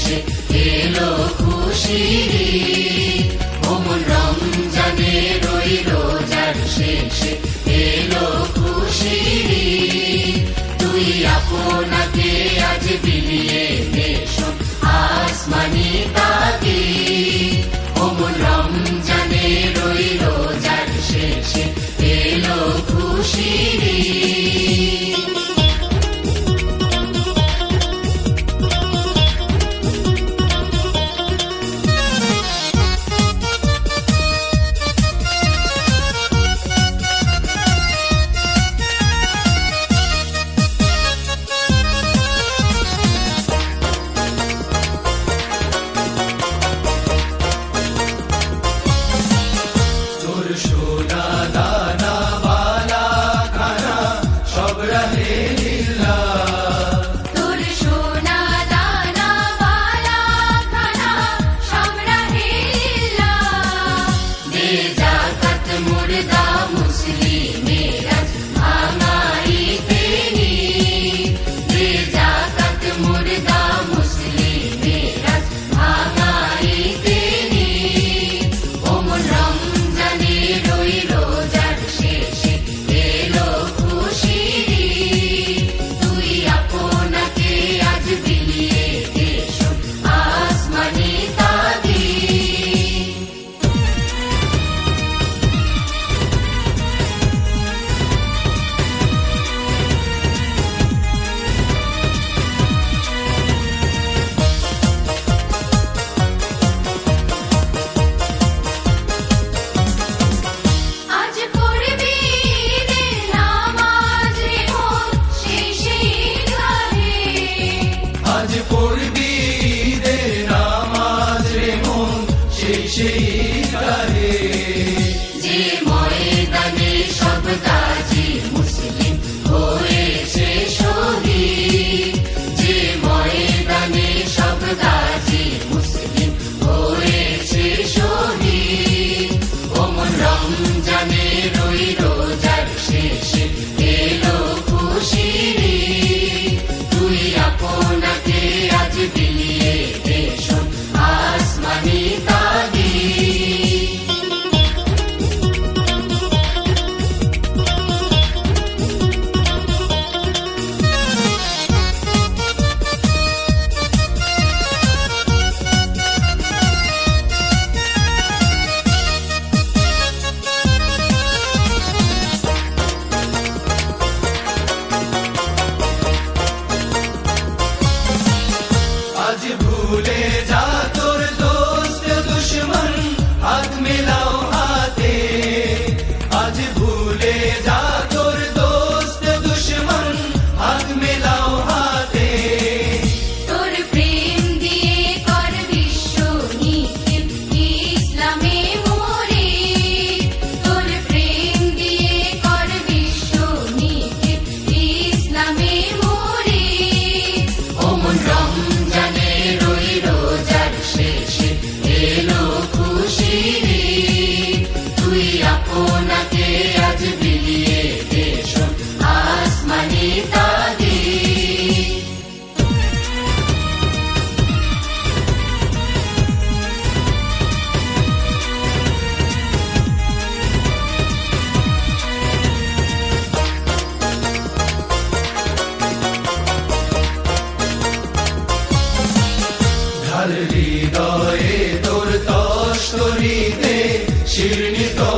শেষে এলো খুশির ঈদ। ওমন রমজানের ওই রোজার শেষে এলো খুশির ঈদ। তুই আপনাকে আজ বিলিয়ে দে শোন আসমানি তাগিদ। ওমন রমজানের ওই রোজার শেষে এলো খুশির ঈদ। সোনা দানা বালা খানা সব রহে লিল্লাহ। তোর সোনা দানা বালা খানা সব রহে লিল্লাহ। দে যাকাত মুর্দা মুসলিমের আজ ভাঙাইতে ঈদ। দে যাকাত মুর্দা মুসলিমের আজ ভাঙাইতে ঈদ। ওমন রমজানের ওই রোজার শেষে এলো খুশির ঈদ। তুই আপনাকে আজ বিলিয়ে দে শোন আসমানি তাগিদ। আজ পড়বি ঈদের নামাজ রে মন সেই সেই ঈদগাহে। আজ পড়বি ঈদের নামাজ রে মন সেই সেই ঈদগাহে। যে ময়দানে সব গাজী মুসলিম হয়েছে শহীদ। যে ময়দানে সব গাজী মুসলিম হয়েছে শহীদ। ওমন রমজানের ওই রোজার শেষে এলো খুশির ঈদ। তুই আপনাকে আজ বিলিয়ে দে শোন আসমানি তাগিদ। আজ ভুলে যা তোর দোস্ত দুশ্মন হাত মেলাও হাতে। আজ ভুলে যা তোর দোস্ত দুশ্মন হাত মেলাও হাতে। তোর প্রেম দিয়ে কর বিশ্ব নিখিল ইসলামে মোরে। তোর প্রেম দিয়ে কর বিশ্ব নিখিল ইসলামে মোরে। ওমন রমজানের ওই রোজার শেষে এলো খুশির ঈদ। তুই আপনাকে আজ বিলিয়ে দে শোন আসমানি তাগিদ। ঢাল হৃদয়ে তোর তস্তরিতে শিরনি তো